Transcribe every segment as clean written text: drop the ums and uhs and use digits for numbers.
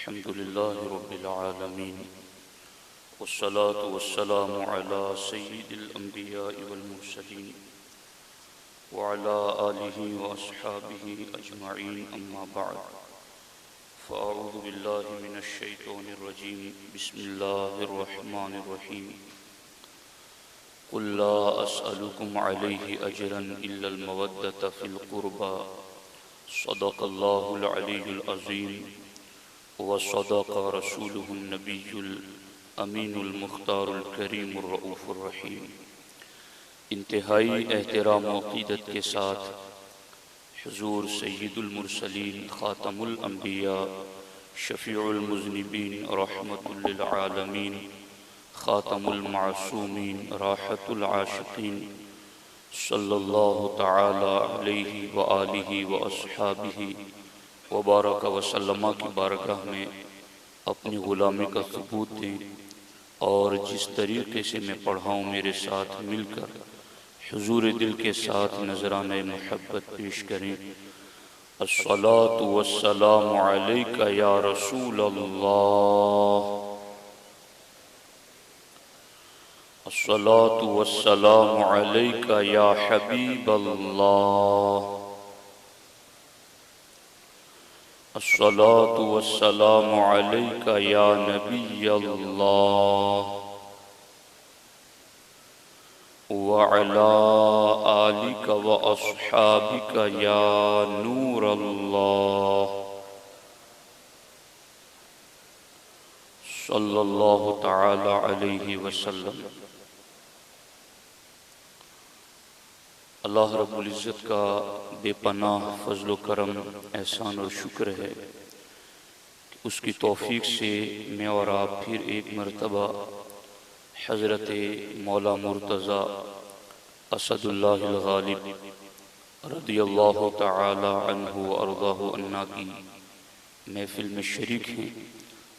अल्हम्दुलिल्लाहि रब्बिल आलमीन वस्सलातु वस्सलामु अला सय्यिदिल अंबियाइ वल मुरसलीन व अला आलिहि व अस्हाबिहि अजमईन अम्मा बअद फ़अऊज़ु बिल्लाहि मिनश शैतानिर रजीम बिस्मिल्लाहिर रहमानिर रहीम क़ुल ला अस्अलुकुम अलैहि अजरन इल्लल मवद्दत फ़िल क़ुरबा सदक़ल्लाहुल अलीयुल अज़ीम व सदक़ रसूलुहुन नबियुल अमीनुल मुख्तारुल करीमुर रऊफ़ुर रहीम। इंतहाई एहतराम व अक़ीदत के साथ हुज़ूर सय्यिदुल मुरसलीन ख़ातमुल अंबिया शफ़ीउल मुज़निबीन रहमतुल लिल आलमीन ख़ातमुल मासूमीन राहतुल आशिक़ीन सल्लल्लाहु तआला अलैहि व आलिहि व अस्हाबिहि व बारक व सल्लमा की बारगाह में अपनी ग़ुलामी का सबूत दें और जिस तरीक़े से मैं पढ़ाऊँ मेरे साथ मिलकर हुज़ूर दिल के साथ नज़राने मोहब्बत पेश करें। अस्सलातु वस्सलामु अलैका या रसूल अल्लाह, अस्सलातु वस्सलामु अलैका या हबीब अल्लाह, अस्सलातु वस्सलामु अलैका या नबी अल्लाह व अला आलिका व अस्हाबिका या नूर अल्लाह सल्लल्लाहु तआला अलैहि वसल्लम। अल्लाह रब्बुल इज़्ज़त का बेपनाह फज़्ल व करम एहसान और शुक्र है कि उसकी तौफ़ीक़ से मैं और आप फिर एक मरतबा हज़रत मौला मुर्तज़ा असदुल्लाहिल गालिब रदियल्लाहु तआला अन्हु व अर्ज़ाहु अन्ना की महफ़िल में शरीक हैं।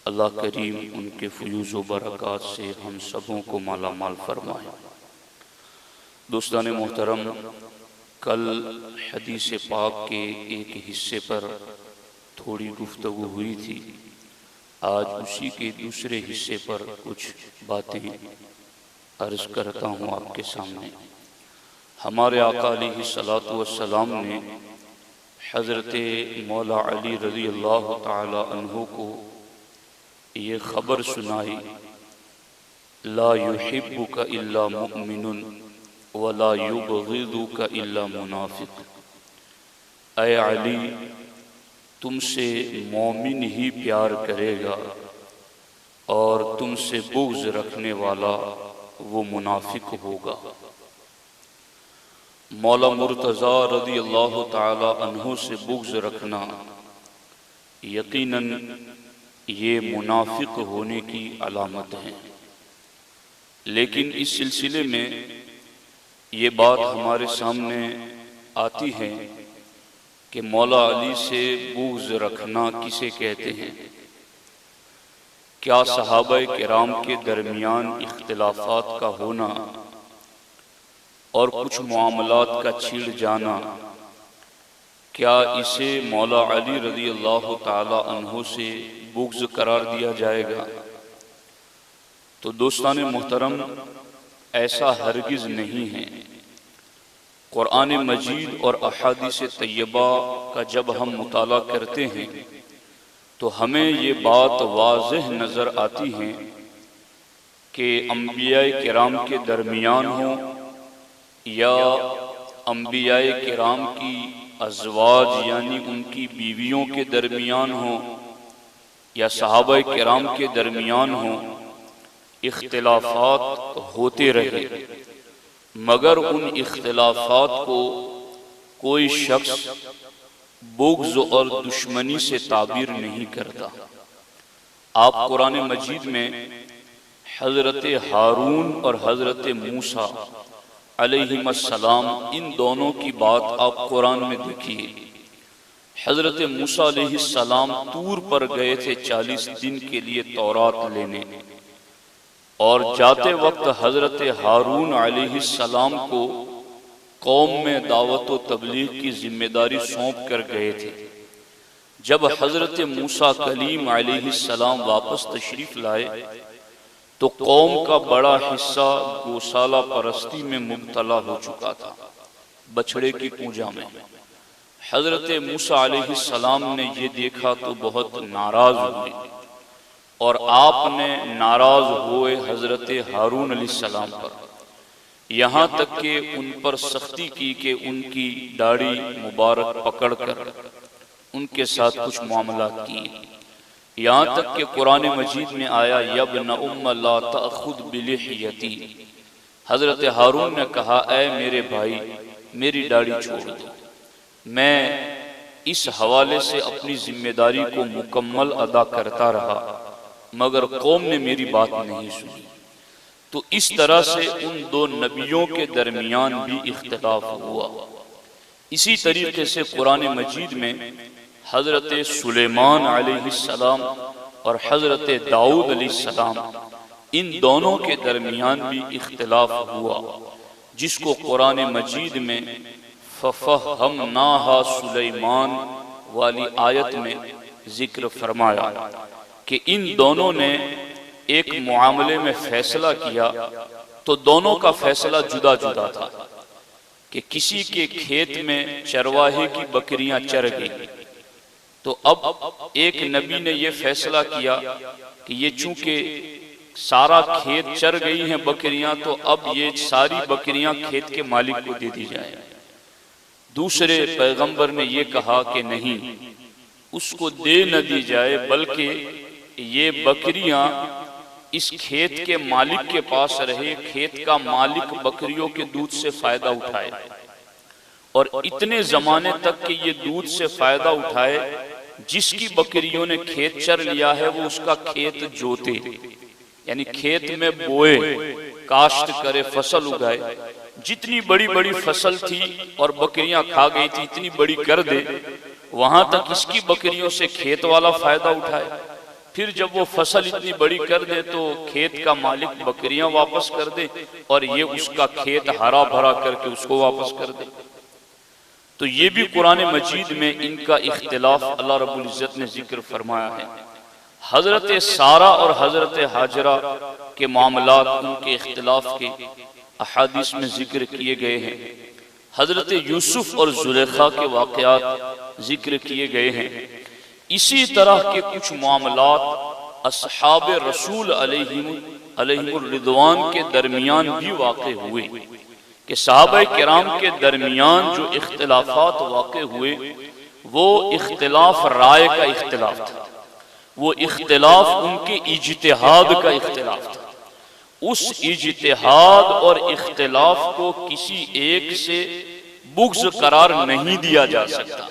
अल्लाह करीम उनके फ़यूज़ व बरक़ात से हम सबों को माला माल फरमाए। दोस्तान मोहतरम, कल हदीस पाक के एक हिस्से पर थोड़ी गुफ्तगू हुई थी। आज उसी के दूसरे हिस्से पर कुछ बातें अर्ज़ करता हूँ आपके सामने। हमारे आका अलैहिस्सलातु वस्सलाम ने हज़रत मौला अली रज़ियल्लाहु तआला अन्हु को ये ख़बर सुनाई, ला युहिब्बुका इल्ला मुअमिनुन वला युबग़िदुका इल्ला मुनाफ़िक़। ऐ अली, तुमसे मोमिन ही प्यार करेगा और तुमसे बुग़्ज़ रखने वाला वो मुनाफ़िक़ होगा। मौला मुर्तज़ा रज़ियल्लाहु तआला अन्हु से बुग़्ज़ रखना यकीनन ये मुनाफ़िक़ होने की अलामत है। लेकिन इस सिलसिले में ये बात हमारे सामने आती है कि मौला अली से बुग़्ज़ रखना किसे कहते हैं। क्या सहाबाए किराम के दरमियान इख्तिलाफ़ात का होना और कुछ मामलात का छिड़ जाना, क्या इसे मौला अली रज़ियल्लाहु तआला अन्हु से बुग़्ज़ करार दिया जाएगा? तो दोस्तान मोहतरम, ऐसा हरगिज़ नहीं है। कुरान मजीद और अहादीस तैयबा का जब हम मुताला करते हैं तो हमें ये बात वाज़ेह नज़र आती है कि अंबियाए किराम के दरमियान हो या अंबियाए किराम की अज़वाज यानी उनकी बीवियों के दरमियान हो या सहाबाए किराम के दरमियान हो, इख्तिलाफ़ात होते रहे, मगर उन इख्तिलाफ़ात को कोई शख्स बुग़्ज़ और दुश्मनी से ताबीर नहीं करता। आप कुरान मजीद में हज़रत हारून और हज़रत मूसा अलैहिस्सलाम, इन दोनों की बात आप कुरान में देखिए। हज़रत मूसा अलैहिस्सलाम तूर पर गए थे 40 दिन के लिए तौरात लेने, और जाते वक्त हज़रत हारून अलैहिस्सलाम को कौम में दावत व तबलीग की जिम्मेदारी सौंप कर गए थे। जब हजरत मूसा कलीम अलैहिस्सलाम वापस तशरीफ लाए तो कौम का बड़ा हिस्सा गौशाला परस्ती में मुब्तला हो चुका था, बछड़े की पूजा में। हजरत मूसा अलैहिस्सलाम ने ये देखा तो बहुत नाराज हुए और आपने नाराज हुए हजरत हारून अलैहिस्सलाम पर, यहाँ तक कि उन पर सख्ती की कि उनकी दाढ़ी मुबारक पकड़कर उनके साथ कुछ मामला किए। यहाँ तक कि कुरान मजीद में आया यब्न उम्म ला तअखुद बिलिहयती, हजरत हारून ने कहा ऐ मेरे भाई मेरी दाढ़ी छोड़ दो, मैं इस हवाले से अपनी जिम्मेदारी को मुकम्मल अदा करता रहा मगर कौम ने मेरी बात नहीं सुनी। तो इस तरह से उन दो नबियों के दरमियान भी इख्तिलाफ हुआ। इसी तरीके से कुरान मजीद में हजरत सुलेमान अलैहिस्सलाम और हजरत दाऊद अलैहिस्सलाम इन दोनों के दरमियान भी इख्तिलाफ हुआ, जिसको कुरान मजीद में फफ़हमनाहा सुलेमान वाली आयत में जिक्र फरमाया कि इन दोनों ने एक मुआमले में फैसला किया तो दोनों का फैसला जुदा जुदा था कि किसी के खेत में चरवाहे की बकरियां चर गई, तो अब एक नबी ने यह फैसला किया कि ये चूंकि सारा खेत चर गई हैं बकरियां, तो अब ये सारी बकरियां खेत के मालिक को दे दी जाए। दूसरे पैगंबर ने यह कहा कि नहीं, उसको दे न दी जाए, बल्कि ये बकरियां इस खेत के मालिक के पास रहे, खेत का मालिक बकरियों के दूध से फायदा उठाए और इतने जमाने तक कि ये दूध से फायदा उठाए, जिसकी बकरियों ने खेत चर लिया है वो उसका खेत जोते, यानी खेत में बोए, काश्त करे, फसल उगाए। जितनी बड़ी बड़ी फसल थी और बकरियां खा गई थी इतनी बड़ी कर दे, वहां तक इसकी बकरियों से खेत वाला फायदा उठाए। फिर जब वो फसल इतनी बड़ी कर दे तो खेत का मालिक बकरियां वापस कर दे और ये उसका खेत हरा भरा करके उसको वापस कर दे। तो ये भी कुरान मजीद में इनका इख्तिलाफ अल्लाह रब्बुल इज्जत ने जिक्र फरमाया है। हजरत सारा और हजरत हाजरा के मामलात, उनके इख्तिलाफ के अहादीस में जिक्र किए गए हैं। हजरत यूसुफ और जुलेखा के वाक़यात जिक्र किए गए हैं। इसी तरह के कुछ मामलात अस्हाब रसूल अलैहिमुर रिदवान के दरमियान भी वाक़े हुए कि सहाबा किराम के दरमियान जो इख्तिलाफात वाक़े हुए वो इख्तिलाफ राय का इख्तिलाफ था, वो इख्तिलाफ उनके इज्तिहाद का इख्तिलाफ था। उस इज्तिहाद और इख्तिलाफ को किसी एक से बुग़्ज़ करार नहीं दिया जा सकता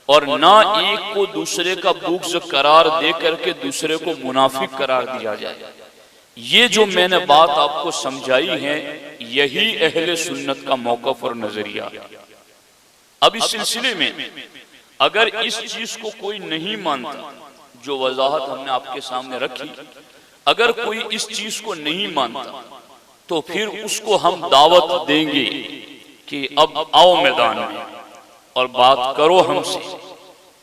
और ना एक को दूसरे का बुग़्ज़ करार दे करके दूसरे को मुनाफिक करार दिया जाए। ये जो मैंने बात आपको समझाई है यही अहले सुन्नत का मौक़िफ़ और नजरिया। अब इस सिलसिले में अगर इस चीज को कोई नहीं मानता, जो वजाहत हमने आपके सामने रखी, अगर कोई इस चीज को नहीं मानता तो फिर उसको हम दावत देंगे कि अब आओ मैदान में और बात करो हमसे।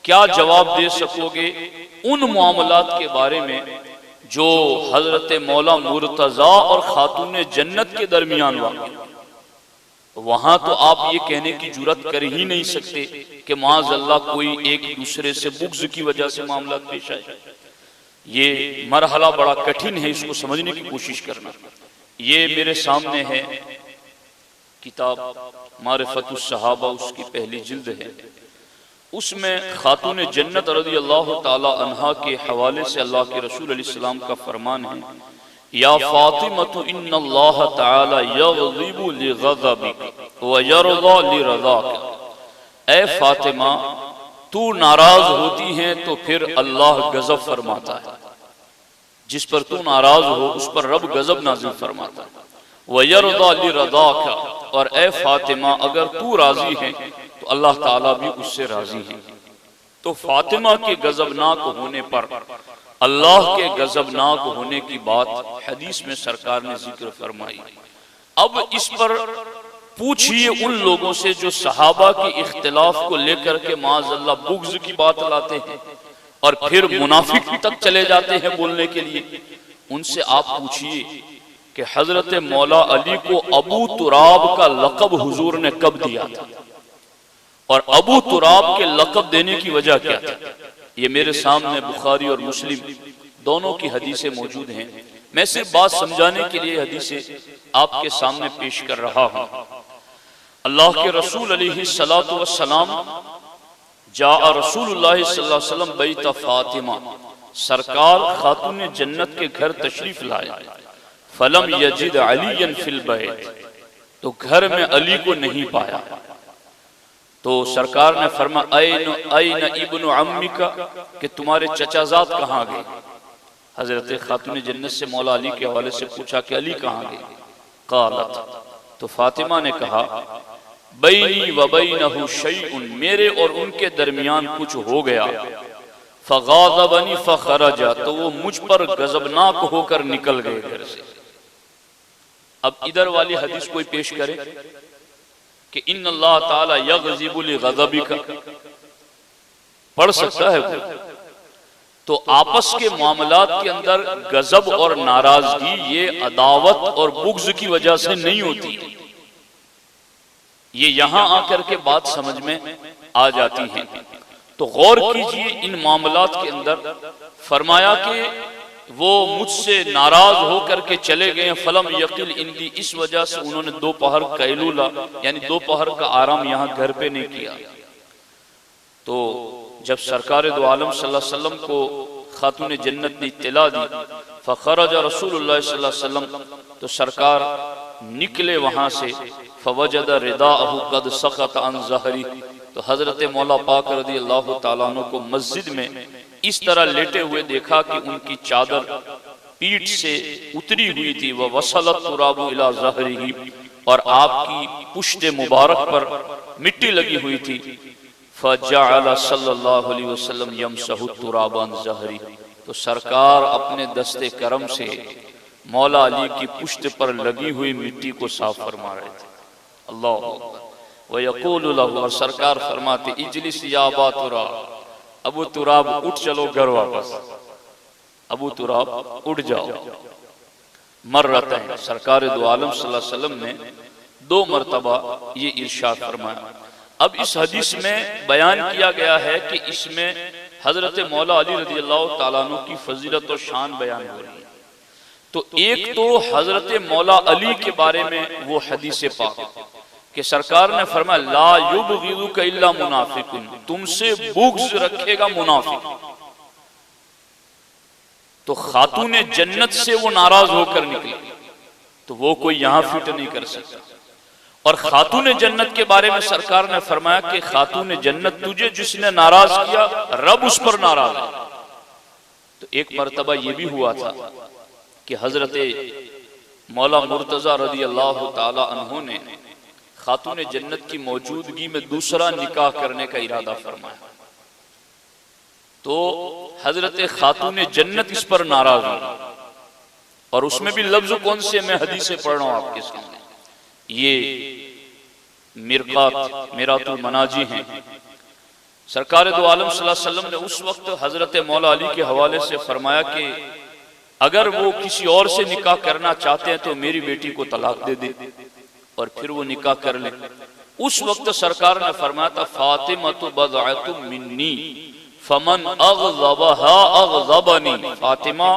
क्या जवाब दे सकोगे उन मामलात के बारे में जो हजरत मौला मुर्तजा और खातून जन्नत के दरमियान वाक़? वहां तो आप ये कहने की जुरत कर ही नहीं सकते कि माज़अल्लाह कोई एक दूसरे से बुग़्ज़ की वजह से मामला पेश आए। ये मरहला बड़ा कठिन है, इसको समझने की कोशिश करना। ये मेरे सामने है किताब मारिफतुस सहाबा, उसकी पहली जिल्द है। उसमें खातून जन्नत रज़ी अल्लाह ताला अन्हा के हवाले से अल्लाह के रसूल अलैहिस्सलाम का फरमान है, या फातिमतु इन्नल्लाह ताला यग़ज़िबु लिग़ज़बिक व यरज़ा लिरज़ाक। ऐ फातिमा, तू नाराज होती है तो फिर अल्लाह गज़ब फरमाता है, जिस पर तू नाराज हो उस पर रब गज़ब नाज़िल फरमाता है। व यरज़ा लिरज़ाक, और ऐ फातिमा अगर तू राजी है तो अल्लाह ताला भी उससे राजी है। तो फातिमा के गज़बनाक होने पर अल्लाह के गज़बनाक होने की बात हदीस में सरकार ने जिक्र फरमाई। अब इस पर पूछिए उन लोगों से जो सहाबा के इख्तिलाफ को लेकर के माज़अल्लाह बुग़्ज़ की बात लाते हैं और फिर मुनाफिक तक चले जाते हैं बोलने के लिए। उनसे आप पूछिए कि हजरत मौला अली को अबू तुराब का लक़ब हुजूर ने कब दिया था और अबू तुराब के लक़ब देने की वजह क्या थी। ये मेरे सामने बुखारी और मुस्लिम दोनों की हदीसें मौजूद हैं। मैं सिर्फ बात समझाने के लिए हदीसें आपके सामने पेश कर रहा हूं। अल्लाह के रसूल अलैहिस्सलातु वस्सलाम जा रसूलुल्लाह सल्लल्लाहु अलैहि वसल्लम बैत फातिमा, सरकार खातून जन्नत के घर तशरीफ लाए। फलम यजिद अलीयन फिल बैत, तो घर में अली को नहीं पाया। तो सरकार ने फरमाया ऐन इब्नु अम्मिका, कि तुम्हारे चचाजाद कहाँ गए। हजरत खातून जन्नत से मौला अली के हवाले से पूछा कि अली कहाँ गए। क़ालत, तो फातिमा ने कहा बैनी व बैनहु शैउन, मेरे और उनके दरमियान कुछ हो गया। फ़ग़ाज़बनी फ़ख़रजा, तो वो मुझ पर गज़बनाक होकर निकल गए घर से। अब इधर वाली हदीस कोई पेश करे कि इन्नल्लाह ताला यग़ज़िबु लिग़ज़बिका, पढ़ सकता है कोई? तो आपस के मामलात के अंदर गजब और नाराजगी ये अदावत और बुग़्ज़ की वजह से नहीं होती। ये यहां आकर के बात समझ में आ जाती है। तो गौर कीजिए इन मामलात के अंदर फरमाया कि वो मुझसे नाराज होकर के चले गए। फलम यकील इंदी, इस वजह से उन्होंने दोपहर कैलूला यानी दोपहर का आराम यहाँ घर पे नहीं किया। तो जब सरकार दो आलम सल्लल्लाहु अलैहि वसल्लम को खातून जन्नत ने इत्तला दी, फ़ख़रज रसूलुल्लाह सल्लल्लाहु अलैहि वसल्लम, तो सरकार निकले वहां से। फ़वजद रिदाअहु क़द सक़त अन ज़हरी, तो हजरत मौला पाक रज़ी अल्लाह तआला अन्हु को मस्जिद में इस तरह लेटे हुए देखा कि उनकी चादर पीठ से उतरी हुई थी। वह वसलत तुराबु इला ज़हरिही, और आपकी पुश्ते मुबारक पर मिट्टी लगी हुई थी। फ़जअल सल्लल्लाहु अलैहि वसल्लम यमसहु तुराब अन ज़हरी, तो सरकार अपने दस्ते करम से मौला अली की पुश्त पर लगी हुई मिट्टी को साफ फरमा रहे थे। अल्लाह व यक़ूलु लहु, और सरकार फरमाते इजलिस या अबा तुराब, अबू तुराब उठ चलो घर वापस, अबू तुराब उठ जाओ। मर्रतैन, सरकार दो आलम सल्लल्लाहु अलैहि वसल्लम ने 2 मरतबा ये इरशाद फरमाया। अब इस हदीस में बयान किया गया है कि इसमें हजरत मौला अली रज़ी अल्लाह तआला अन्हु की फजीलत और शान बयान हो रही है। तो एक तो हजरत मौला अली के बारे में वो हदीस पाक कि सरकार ने फरमाया ला युबग़िज़ुका इल्ला मुनाफिकुन, तुमसे बुग़्ज़ रखेगा मुनाफिक। तो खातून जन्नत से वो नाराज होकर निकले, तो वो कोई यहां फिट नहीं कर सकता। और खातून जन्नत के बारे में सरकार ने फरमाया कि खातून जन्नत, तुझे जिसने नाराज किया रब उस पर नाराज है। तो एक मर्तबा ये भी हुआ था कि हजरत मौला मुर्तजा रज़ी अल्लाह तआला अन्हु ने खातून जन्नत की मौजूदगी में दूसरा निकाह करने का इरादा फरमाया। तो हजरत खातून जन्नत इस पर नाराज हुई, और उसमें भी लफ्ज कौन से, मैं हदीस से पढ़ रहा हूं आपके सामने। ये मिरकात मिरातुल मनाजी हैं। सरकार दो आलम सल्लल्लाहु अलैहि वसल्लम ने उस वक्त हजरत मौला अली के हवाले से फरमाया कि अगर वो किसी और से निकाह करना चाहते हैं तो मेरी बेटी को तलाक दे दे और फिर वो निकाह कर ले। उस वक्त सरकार ने फरमाया था फातिमा तो बदअतुम मिन्नी फमन अग़ज़बहा अग़ज़बनी, फातिमा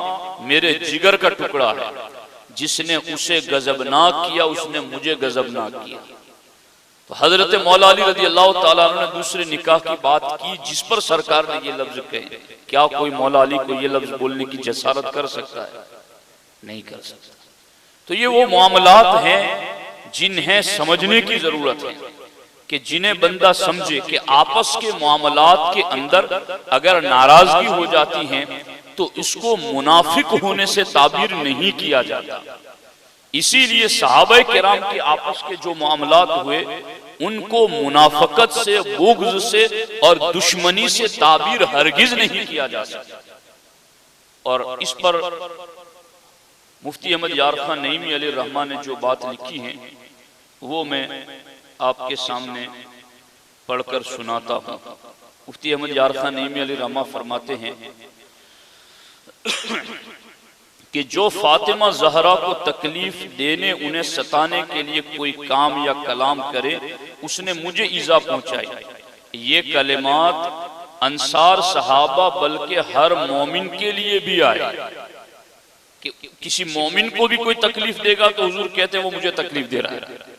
मेरे जिगर का टुकड़ा है, जिसने उसे गजबनाक किया उसने मुझे गजबनाक किया। तो हजरत मौला अली रज़ी अल्लाह तआला अन्हु ने दूसरे निकाह की बात की, जिस पर सरकार ने ये लफ्ज कहे। क्या कोई मौला अली को ये लफ्ज बोलने की जसारत कर सकता है? नहीं कर सकता। तो ये वो मामलात हैं जिन्हें समझने की जरूरत है, कि जिन्हें बंदा समझे कि आपस के मामलात के अंदर अगर नाराजगी हो जाती है तो इसको मुनाफिक होने से ताबीर नहीं किया जाता। इसीलिए सहाबा किराम के आपस के जो मामलात हुए उनको मुनाफकत से, बुग़्ज़ से और दुश्मनी से ताबीर हरगिज नहीं किया जा सकता। और इस पर मुफ्ती अहमद यार खान नईमी अलैहि रहमा ने जो बात लिखी है वो मैं आपके सामने पढ़कर सुनाता हूँ। मुफ्ती अहमद यार खान नईमी अली रहमा फरमाते हैं कि जो फातिमा जहरा को तकलीफ देने, उन्हें सताने के लिए कोई काम या कलाम करे, उसने मुझे ईजा पहुंचाई। ये कलिमात अंसार सहाबा बल्कि हर मोमिन के लिए भी आए कि किसी मोमिन को भी कोई तकलीफ देगा तो हुजूर कहते हैं वो मुझे तकलीफ दे रहा है।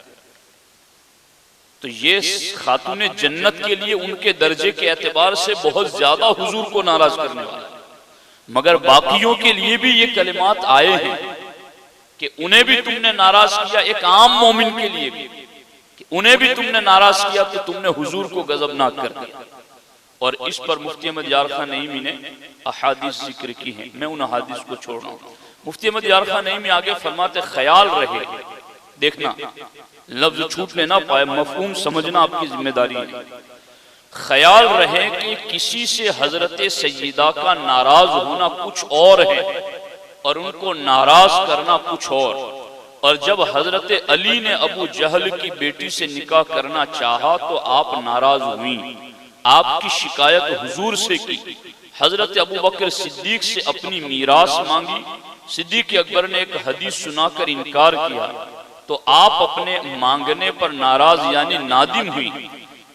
तो ये खातूने जन्नत के लिए उनके दर्जे के एतबार से बहुत ज्यादा हुजूर को नाराज करने वाला है। मगर बाकियों के लिए भी ये कलिमात आए हैं कि उन्हें भी तुमने नाराज किया, एक आम मोमिन के लिए भी कि उन्हें भी तुमने नाराज किया तो तुमने हुजूर को गजबनाक कर दिया। और इस पर मुफ्ती अहमद यार खान नईमी ने अहादीस जिक्र की हैं, मैं उन अहादीस को छोड़ रहा हूँ। मुफ्ती अहमद यार खान नईमी आगे फरमाते, ख्याल रहे, देखना लफ्ज छूटने ना पाए, मफहूम समझना आपकी जिम्मेदारी है। ख्याल रहे कि किसी से हजरत सय्यदा का नाराज होना कुछ और है और उनको नाराज करना कुछ और जब हजरत अली ने अबू जहल की बेटी से निकाह करना चाहा तो आप नाराज हुई, आपकी शिकायत हुजूर से की। हजरत अबू बकर सिद्दीक से अपनी मीरास मांगी, सिद्दीक अकबर ने एक हदीस सुनाकर इनकार किया तो आप अपने मांगने पर नाराज यानी नादिम हुई।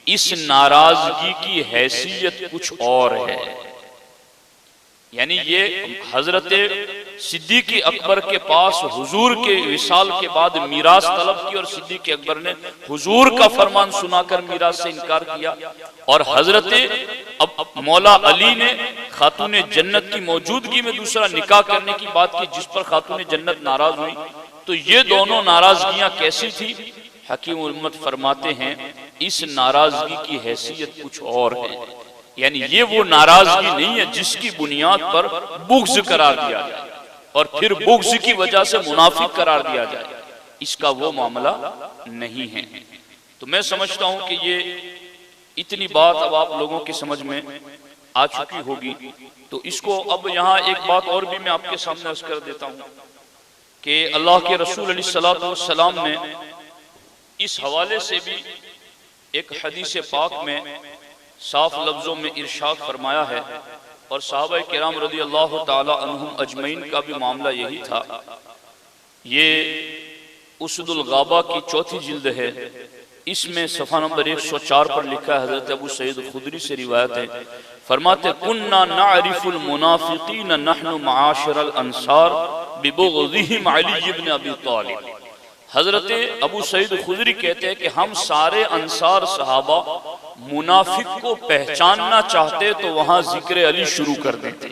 इस नाराजगी की हैसियत कुछ और है। यानी ये हजरत सिद्दीक अकबर के पास हुजूर के विसाल के बाद मीरास तलब की और सिद्दीक अकबर ने हुजूर का फरमान सुनाकर मीरास से इनकार किया। और हजरत मौला अली ने खातून जन्नत की मौजूदगी में दूसरा निकाह करने की बात की, जिस पर खातून जन्नत नाराज हुई। तो ये दोनों नाराजगियां कैसी थी? हकीम उम्मत फरमाते हैं इस नाराजगी की हैसियत कुछ और है। यानी ये वो नाराजगी नहीं है जिसकी बुनियाद पर बुग़्ज़ करार दिया जाए और फिर बुग़्ज़ की वजह से मुनाफिक करार दिया जाए, इसका वो मामला नहीं है। तो मैं समझता हूं कि ये इतनी बात अब आप लोगों की समझ में आ चुकी होगी। तो इसको अब यहाँ एक बात और भी मैं आपके सामने अर्ज कर देता हूँ कि अल्लाह के रसूल अलैहिस्सलातु वस्सलाम ने इस हवाले से भी एक हदीस पाक में साफ लफ्जों में इरशाद फरमाया है और सहाबा किराम रज़ी अल्लाह ताला अन्हुम अजमईन का भी मामला यही था। ये उसदुल गाबा की चौथी जिल्द है, इसमें सफ़ा नंबर 104 पर लिखा है, हज़रत अबू सईद खुदरी से रिवायत है, फरमाते कुन्ना नअरिफुल मुनाफिकीन नहनु मआशरल अंसार बिबुग़्ज़िहिम अली इब्न अबी तालिब। हजरत अबू सईद खुदरी कहते हैं कि हम सारे अंसार सहाबा मुनाफिक को पहचानना चाहते तो वहां जिक्र अली शुरू कर देते।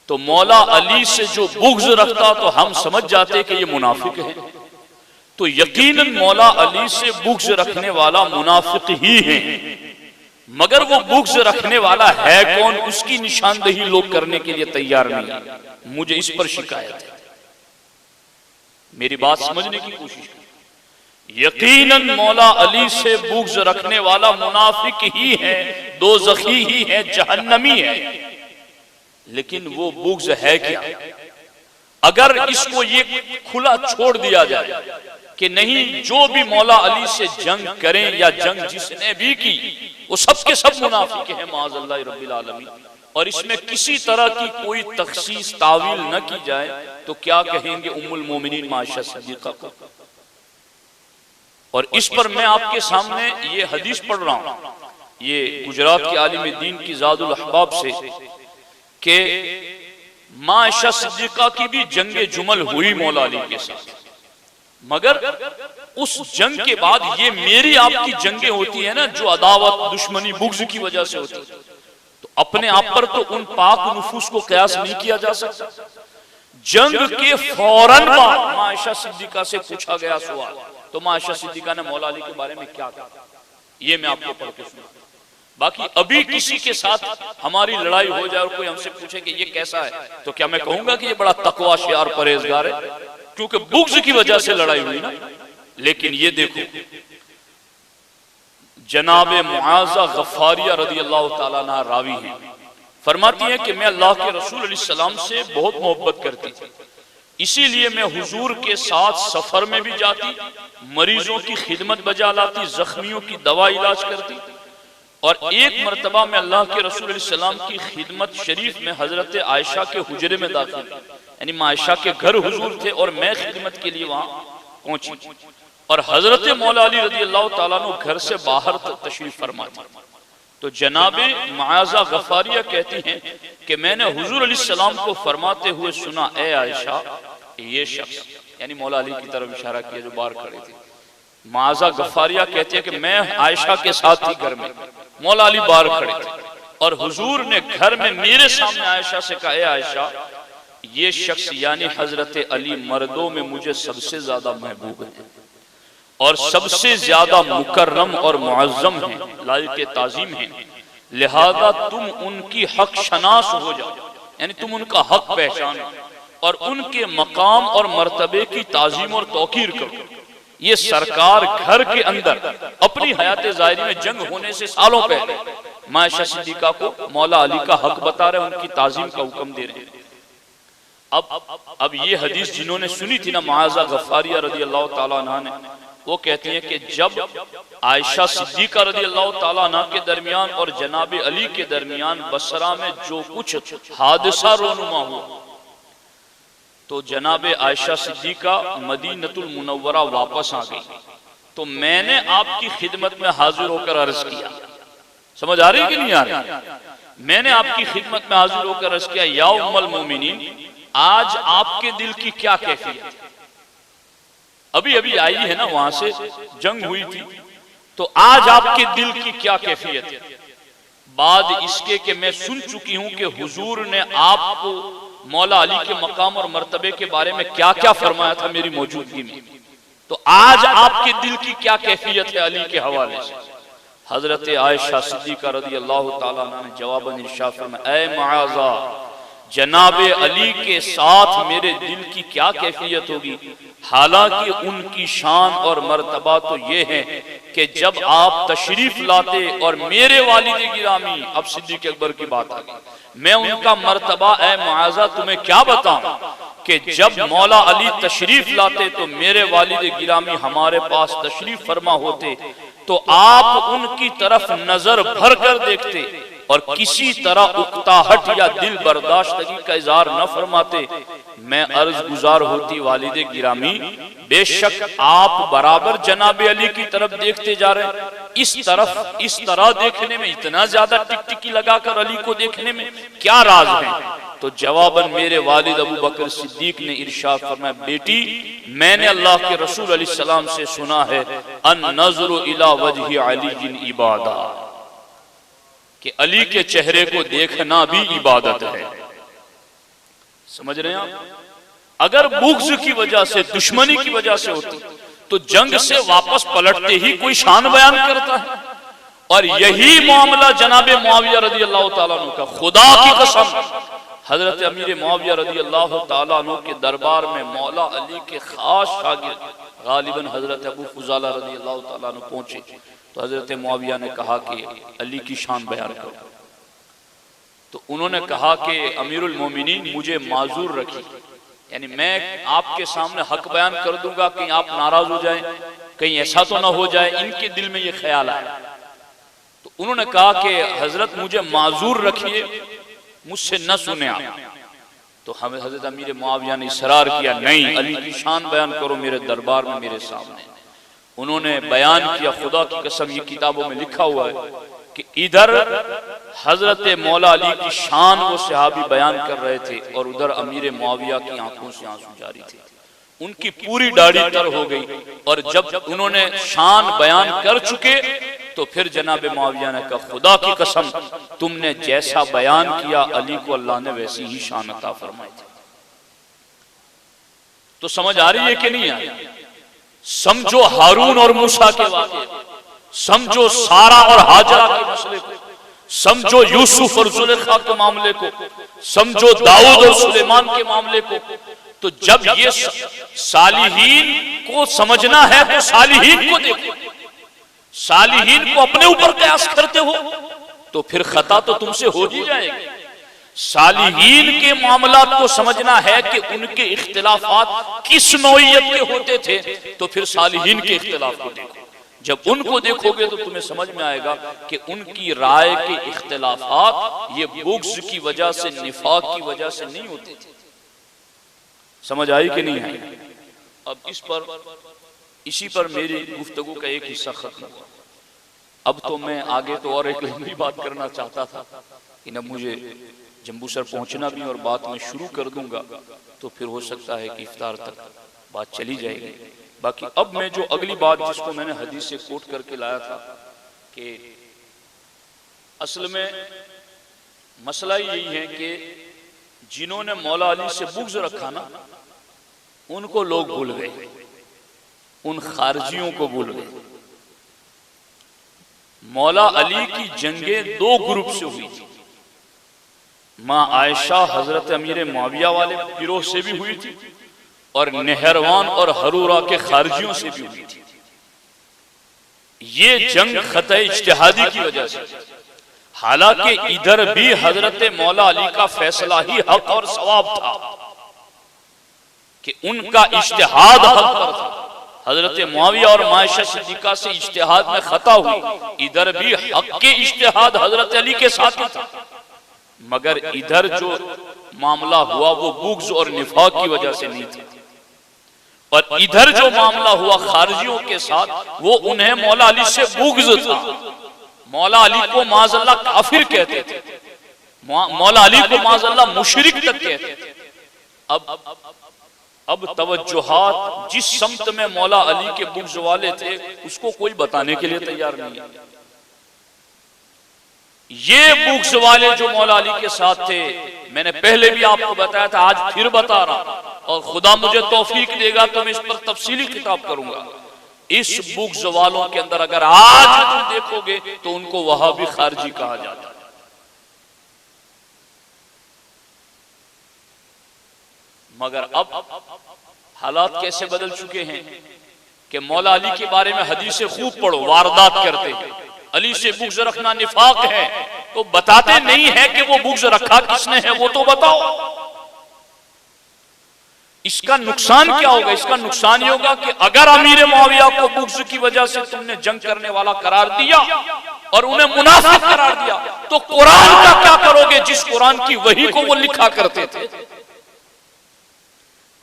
तो मौला अली से जो बुग़्ज़ रखता तो हम समझ जाते कि ये मुनाफिक है। तो यकीनन मौला अली से बुग़्ज़ रखने वाला मुनाफिक ही है, मगर वो बुग़्ज़ रखने वाला है कौन, उसकी निशानदेही लोग करने के लिए तैयार नहीं। मुझे इस पर शिकायत है, मेरी बात समझने की कोशिश करें। यकीनन मौला अली से बुग़्ज़ रखने वाला मुनाफिक ही है, दोज़खी ही है, जहन्नमी है। लेकिन वो बुग़्ज़ है क्या? अगर इसको ये खुला छोड़ दिया जाए कि नहीं, जो भी मौला अली से जंग करें या जंग जिसने भी की वो सब के सब मुनाफिक हैं माअज़ल्लाह रब्बिल आलमीन, और इसमें किसी तरह की कोई तखसीस तावील न की जाए तो क्या कहेंगे उम्मुल मोमिनीन मायशा सिद्दीक़ा को। और इस पर मैं आपके सामने ये हदीस पढ़ रहा हूं, ये गुजरात के आलिम दीन की ज़ादुल अहबाब से, कि मायशा सिद्दीक़ा की भी जंगे जुमल हुई मौला अली के साथ, मगर उस जंग के बाद ये मेरी आपकी जंगे होती है ना, जो अदावत दुश्मनी बुग़्ज़ की वजह से होती है, तो अपने आप पर तो उन पाक नुफूस को कयास नहीं किया जा सकता। जंग के फौरन बाद मायशा सिद्दीक़ा से पूछा गया सवाल, तो मायशा सिद्दीक़ा ने मौला अली के बारे में क्या कहा, ये मैं आपको पढ़ के सुना। बाकी अभी किसी के साथ हमारी लड़ाई हो जाए और कोई हमसे पूछे कि ये कैसा है, तो क्या मैं कहूंगा कि ये बड़ा तकवा शियार परहेजगार है, क्योंकि बुग़्ज़ की वजह से लड़ाई हुई ना। लेकिन ये देखो, जनाबे मुआज़ा गफ़ारिया रज़ी अल्लाह ताला अन्हा रावी हैं, फरमाती हैं कि मैं अल्लाह के रसूल अलैहि सलाम से बहुत मोहब्बत करती थी, इसीलिए मैं हुजूर के साथ सफर में भी जाती, मरीजों की खिदमत बजा लाती, जख्मियों की दवा इलाज करती। और एक मरतबा में अल्लाह के रसूल सल्लल्लाहु अलैहि वसल्लम की खिदमत शरीफ में हजरत आयशा के हुजरे में दाखिल, यानी माँ आयशा के घर हुजूर थे और मैं खिदमत के लिए वहां पहुंची, और हजरत मौला अली रजी अल्लाह तआला अन्हु घर से बाहर तशरीफ फरमा थी। तो जनाबे मुआज़ा गफारिया कहती हैं कि मैंने हुजूर अलैहिस्सलाम को फरमाते हुए सुना, ए आयशा, ये शख्स, यानी मौला अली की तरफ इशारा किया जो बाहर खड़े थे। मुआज़ा गफारिया कहती है कि मैं आयशा के साथ थी घर में, मौला अली बाहर खड़े थे, और हुजूर ने घर में मेरे सामने आयशा से कहा, ए आयशा, ये शख्स यानी हजरत अली मर्दों में मुझे सबसे ज्यादा महबूब है और सबसे ज्यादा मुकर्रम और मुअज़्ज़म है, लायक ताज़ीम है, लिहाजा तुम उनकी हक शनास हो जाओ, यानी तुम उनका हक पहचानो और उनके मकाम और मर्तबे की ताज़ीम और तौकीर करो। ये सरकार घर के अंदर अपनी हयात ज़ाहिरी में जंग होने से सालों पहले माँ आयशा सिद्दीक़ा को मौला अली का हक बता रहे, उनकी ताज़ीम का हुक्म दे रहे हैं। अब ये हदीस जिन्होंने सुनी थी ना मुआज़ा गफ़ारिया रज़ी अल्लाह तआला अन्हा ने, वो कहती हैं कि जब आयशा सिद्दीक़ा रज़ी अल्लाह तआला अन्हा के दरमियान और जनाब अली के दरमियान बसरा में जो कुछ हादसा रोनुमा हुआ, तो जनाब आयशा सिद्दीक़ा मदीनतुल मुनव्वरा वापस आ गई। तो मैंने आपकी खिदमत में हाजिर होकर अर्ज किया, समझ आ रही कि नहीं आ रही? मैंने आपकी खिदमत में हाजिर होकर अर्ज किया, या उम्मुल मोमिनीन, आज आपके दिल की क्या कैफियत है? अभी अभी आई है ना, वहां से जंग हुई थी, तो आज आपके दिल की क्या कैफियत है? बाद इसके कि मैं सुन चुकी हूं कि हुजूर ने आपको मौला अली के मकाम और मर्तबे के बारे में क्या क्या फरमाया था मेरी मौजूदगी में, तो आज आपके दिल की क्या कैफियत है अली के हवाले से? हजरत आयशा सिद्दीक़ा रज़ी अल्लाह तआला अन्हा ने जवाबन इरशाद फरमाया, ऐ मुआज़ा, जनाबे अली के साथ मेरे दिल की क्या कैफियत होगी, हालांकि उनकी शान और मर्तबा तो ये है कि जब आप तशरीफ लाते और मेरे वालिद गिरामी, अब सिद्दीक़ अकबर की बात आ गई, मैं उनका मर्तबा ए मुआज़ा तुम्हें क्या बताऊं कि जब मौला अली तशरीफ लाते तो मेरे वालिद गिरामी हमारे पास तशरीफ फरमा होते, तो आप उनकी तरफ नजर भर कर देखते और किसी तरह उकताहट या दिल बर्दाश्तगी का इजहार न फरमाते। मैं अर्ज गुजार होती, वालिद गिरामी, बेशक आप बराबर जनाब अली की तरफ देखते जा रहे हैं, इस तरह देखने में, इतना ज्यादा टिकटिकी लगाकर अली को देखने में क्या राज है? तो जवाबन मेरे वालिद अबू बकर सिद्दीक ने इरशाद फरमाया, बेटी, मैंने अल्लाह के रसूल अलैहिस्सलाम से सुना है, अन नज़रु इला वजहि अली इबादा, कि अली के चेहरे को देखना भी इबादत है। समझ रहे हैं आप? अगर बुग़्ज़ की वजह से, दुश्मनी की वजह से होती तो जंग से वापस पलटते ही कोई शान बयान करता है, और यही मामला जनाबे मुआविया रज़ी अल्लाह तआला अन्हु का। खुदा की कसम, हजरत अमीर मुआविया रज़ी अल्लाह तआला अन्हु के दरबार में मौला अली के खास शागिर्द गालिबन हजरत अबू फुज़ाला रज़ी अल्लाह तआला अन्हु पहुंचे, तो हजरत मुआविया ने कहा कि अली की शान बयान करो। तो उन्होंने कहा कि अमीरुल मोमिनीन, मुझे माजूर रखिए, यानी मैं आपके सामने हक बयान कर दूंगा, कहीं आप नाराज हो जाएं, कहीं ऐसा तो ना हो जाए, इनके दिल में ये ख्याल आया। तो उन्होंने कहा कि हजरत मुझे माजूर रखिए, मुझसे न सुने आप। तो हमें हजरत अमीर मुआविया ने इसरार किया, नहीं, अली की शान बयान करो मेरे दरबार में, मेरे सामने। उन्होंने बयान किया, खुदा की कसम ये किताबों में लिखा हुआ है कि इधर हजरत मौला अली की शान वो सहाबी बयान कर रहे थे और उधर अमीर मुआविया की आंखों से आंसू जारी थे, उनकी पूरी दाढ़ी तर हो गई। और जब उन्होंने शान बयान कर चुके तो फिर जनाब मुआविया ने कहा, खुदा की कसम, तुमने जैसा बयान किया अली को अल्लाह ने वैसी ही शान अता फरमाई थी। तो समझ आ रही है कि नहीं आ रही? समझो हारून और मूसा के वाक़े, समझो सारा और हाजरा के मसले को, समझो यूसुफ और जुलेखा के मामले को, समझो दाऊद और सुलेमान के मामले को। तो जब ये सालिहीन को समझना है तो सालिहीन को देखो, सालिहीन को अपने ऊपर कयास करते हो तो फिर खता तो तुमसे हो ही जाएगी। सालिहीन के मामलात को समझना है कि उनके इख्तिलाफात किस नौइयत के होते थे, तो फिर सालिहीन के इख्तिलाफ को देखो। जब उनको देखोगे तो तुम्हें समझ में आएगा कि उनकी राय के इख्तिलाफात ये बुग़्ज़ की वजह से, निफाक की वजह से नहीं होते थे। समझ आई कि नहीं आई? अब इसी पर मेरी गुफ्तगू का एक हिस्सा खत्म हुआ। अब तो मैं आगे तो और एक लंबी बात करना चाहता था, लेकिन अब मुझे जम्बूसर पहुंचना भी और बात मैं शुरू कर दूंगा तो फिर हो सकता है कि इफ्तार तक बात चली जाएगी। बाकी अब मैं जो अगली बात जिसको मैंने हदीस से कोट करके लाया था कि असल में मसला यही है कि जिन्होंने मौला अली से बुग़्ज़ रखा ना, उनको लोग भूल गए, उन खारजियों को भूल गए। मौला अली की जंगें दो ग्रुप से हुई थी। माँ आयशा हजरत अमीर मुआविया वाले गिरोह से भी हुई थी और नेहरवान और हरूरा के खारजियों से भी हुई थी। ये जंग खतए इज्तिहादी की वजह से, हालांकि इधर भी हजरत मौला अली का फैसला ही हक और सवाब था कि उनका इज्तिहाद हक पर था। हजरत मुआविया और आयशा सिद्दीका से इज्तिहाद में खता हुई, इधर भी हक के इज्तिहाद हजरत अली के साथ ही था। मगर इधर जो मामला हुआ वो बुग़्ज़ और निफाक की वजह से नहीं था, और इधर जो मामला हुआ खारजियों के साथ, वो उन्हें मौला अली से बुग़्ज़ था। मौला अली को माज़अल्लाह काफिर कहते थे, मौला अली को माज़अल्लाह मुशरिक तक कहते थे। अब तवज्जुहात जिस समत में मौला अली के बुग़्ज़ वाले थे उसको कोई बताने के लिए तैयार नहीं है। ये बुग़्ज़ वाले जो मौला अली के साथ थे, मैंने पहले भी आपको बताया था, आज फिर बता रहा, और खुदा मुझे तौफीक देगा तो मैं इस पर तफसीली किताब करूंगा। इस बुग़्ज़ वालों के अंदर अगर आज तुम देखोगे तो उनको वहाबी खारजी कहा जाता है। मगर अब हालात कैसे बदल चुके हैं कि मौला अली के बारे में हदीसें खूब पढ़ो, वारदात करते हैं, अली से बुग़्ज़ रखना निफाक है, तो बताते नहीं है कि वो बुग़्ज़ रखा किसने है, वो तो बताओ। इसका नुकसान क्या होगा? इसका नुकसान ये होगा कि अगर अमीर मुआविया को बुग़्ज़ की वजह से तुमने जंग करने वाला करार दिया और उन्हें मुनाफिक करार दिया, तो कुरान का क्या करोगे जिस कुरान की वही को वो लिखा करते थे?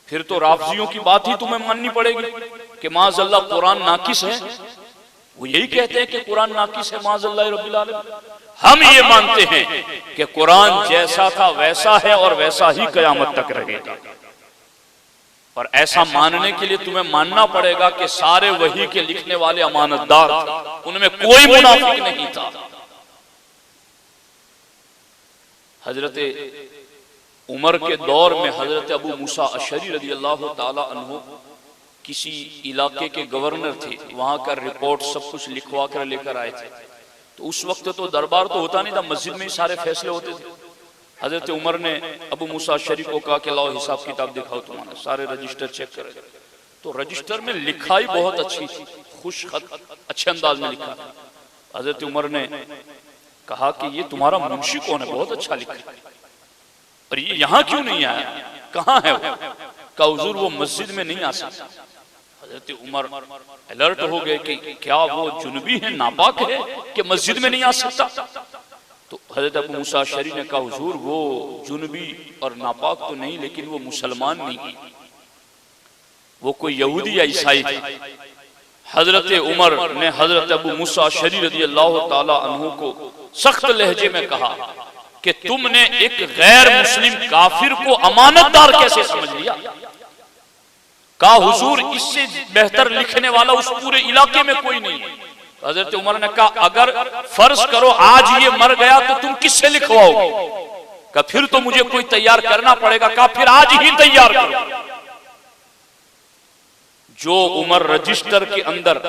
फिर तो राफ़ज़ियों की बात ही तुम्हें माननी पड़ेगी कि माज़अल्लाह कुरान नाकिस है। वो यही कहते हैं कि कुरान नाकिस है, माज़अल्लाह रब्बिल आलमीन। हम ये मानते हैं कि कुरान जैसा था वैसा है और वैसा ही क़यामत तक रहेगा। और ऐसा मानने के लिए तुम्हें मानना पड़ेगा कि सारे वही के लिखने वाले अमानतदार थे, उनमें कोई मुनाफिक नहीं था। हजरत उमर के दौर में हजरत अबू मूसा अशरी रज़ी अल्लाह ताला अन्हु किसी इलाके के गवर्नर थे, वहां का रिपोर्ट सब कुछ लिखवा कर लेकर आए थे। तो उस वक्त तो दरबार तो होता नहीं था, मस्जिद में ही सारे फैसले होते थे। हजरत उमर ने अबू मूसा अशरी को कहा कि लाओ हिसाब किताब दिखाओ, तुम्हारा सारे रजिस्टर चेक करें। तो रजिस्टर में लिखाई बहुत अच्छी थी, खुश खत अच्छे अंदाज में लिखा। हजरत उमर ने कहा कि ये तुम्हारा मुंशी कौन है, बहुत अच्छा लिखा, और ये यहाँ क्यों नहीं आया, कहाँ है वो? कहा हुजूर वो मस्जिद में नहीं आ सकता। हजरत उमर अलर्ट हो गए कि क्या वो जुनबी है, नापाक है कि मस्जिद में नहीं आ सकता? तो हजरत अबू मूसा अशरी ने कहा हुजूर वो जुनबी और नापाक तो नहीं, लेकिन वो मुसलमान नहीं, वो कोई यहूदी या ईसाई था। हजरत उमर ने हजरत अबू मूसा अशरी रज़ी अल्लाह ताला अन्हु को सख्त लहजे में कहा कि तुमने एक गैर मुस्लिम काफिर को अमानतदार कैसे समझ लिया? कहा हुजूर इससे बेहतर लिखने वाला उस पूरे इलाके में कोई नहीं है। हजरत उमर ने कहा अगर फर्ज करो आज ये मर गया तो तुम किससे लिखवाओगे? कहा फिर तो मुझे कोई तैयार करना पड़ेगा। कहा फिर आज ही तैयार करो। जो उमर रजिस्टर के अंदर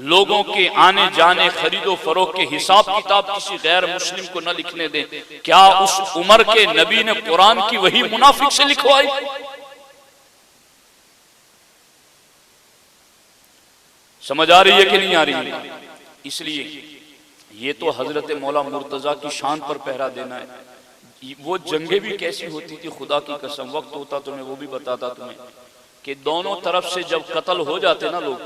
लोगों के आने जाने खरीदो फरोख्त के हिसाब किताब किसी गैर मुस्लिम को न लिखने दें, क्या उस उमर के नबी ने कुरान की वही मुनाफिक से लिखवाई? समझ आ रही है कि नहीं आ रही है? इसलिए ये तो हजरत मौला मुर्तजा की शान पर पहरा देना है। वो जंगे भी कैसी होती थी, खुदा की कसम, वक्त होता तो मैं वो भी बताता तुम्हें कि दोनों तरफ से जब कत्ल हो जाते ना लोग,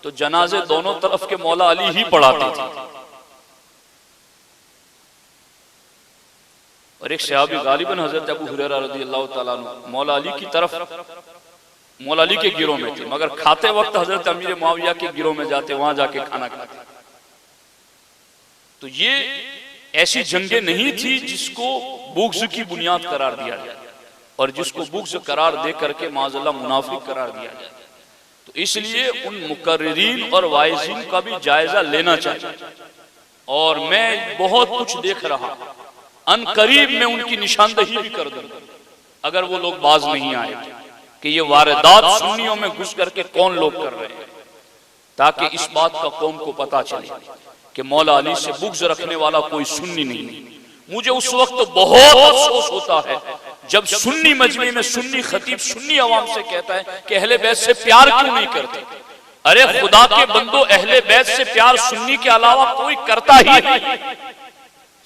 तो जनाजे दोनों तरफ के मौला अली ही पढ़ाते थे। और एक सहाबी गालिबन हजरत अबू हुरैरा रज़ियल्लाहु ताला अन्हु मौला अली की तरफ, मौला अली के गिरोह में थे, मगर खाते वक्त हजरत अमीर मुआविया के गिरोह में जाते, वहां जाके खाना खाते। तो ये ऐसी जंगे नहीं थी जिसको बुग़्ज़ की बुनियाद करार दिया जाए और जिसको बुग़्ज़ करार दे करके माज़अल्लाह मुनाफिक करार दिया जाए। तो इसलिए उन मुकर्रिरीन और वाइज़ीन का भी जायजा लेना चाहिए। और मैं बहुत कुछ देख रहा, अनकरीब में उनकी निशानदही भी कर दूंगा अगर वो लोग बाज नहीं आए कि ये वारदात सुन्नियों में घुस करके कौन लोग कर रहे हैं, ताकि इस बात का कौम को पता चले कि मौला अली से बुग़्ज़ रखने वाला कोई सुन्नी नहीं। मुझे उस वक्त बहुत अफसोस होता है जब सुन्नी मजमे में सुन्नी खतीब सुन्नी अवाम से कहता है कि अहले बैत से प्यार क्यों नहीं करते। अरे खुदा के बंदो, अहले बैत से प्यार सुन्नी के अलावा कोई करता ही नहीं।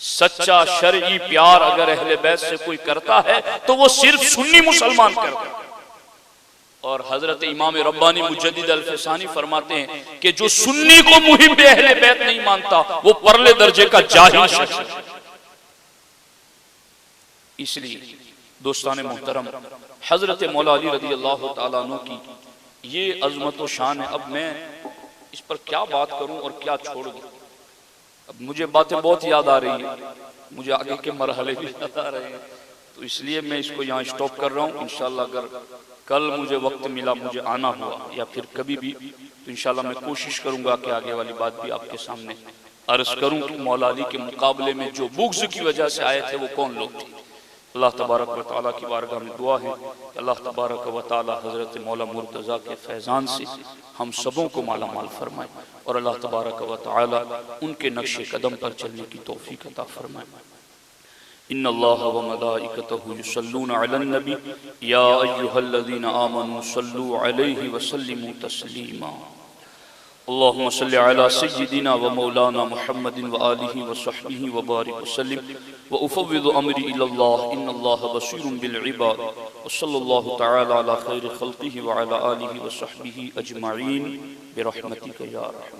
सच्चा शरई प्यार अगर अहले बैत से कोई करता है तो वो सिर्फ सुन्नी मुसलमान करता है। और हजरत इमाम रब्बानी मुजद्दिद अल-फ़सानी फरमाते हैं कि जो सुन्नी को मुहिब अहले बैत नहीं मानता वो परले दर्जे का जाहिल शख्स है। इसलिए दोस्तान मोहतरम, हजरत मौला अली रज़ियल्लाहु ताला अन्हु की ये अज़मत व शान है। अब मैं इस पर क्या बात करूं और क्या छोड़ दूं। अब मुझे बातें बहुत याद आ रही है, मुझे आगे के मरहले भी याद आ रहे हैं, तो इसलिए मैं इसको यहाँ स्टॉप कर रहा हूँ। इंशाल्लाह अगर कल मुझे वक्त मिला, मुझे आना हुआ या फिर कभी भी, तो इंशाल्लाह मैं कोशिश करूंगा कि आगे वाली बात भी आपके सामने अर्ज करूं कि मौला अली के मुकाबले में जो बुग़्ज़ की वजह से आए थे वो कौन लोग थे। अल्लाह तबारक व तआला की बारगाह में दुआ है कि अल्लाह तबारक व तआला हज़रत मौला मुर्तज़ा के फैज़ान से हम सबों को माला माल फरमाए और अल्लाह तबारक व तआला उनके नक्शे कदम पर चलने की तौफ़ीक़ अता फरमाए। इन्नल्लाह व मलाइकतहु युसल्लूना अलन नबी या अय्युहल्लज़ीना आमनू सल्लू अलैहि व सल्लिमू तस्लीमा। अल्लाहुम्मा सल्लि अला सय्यिदिना व मौलाना मुहम्मदिन व आलिहि व सहबिहि व बारिक वसल्लिम व उफ़व्विदु अमरी इलल्लाह इन्नल्लाह बसीरुम बिल इबाद व सल्लल्लाहु तआला अला खैरि खल्क़िहि व अला आलिहि व सहबिहि अजमईन बिरहमतिका या रहमान।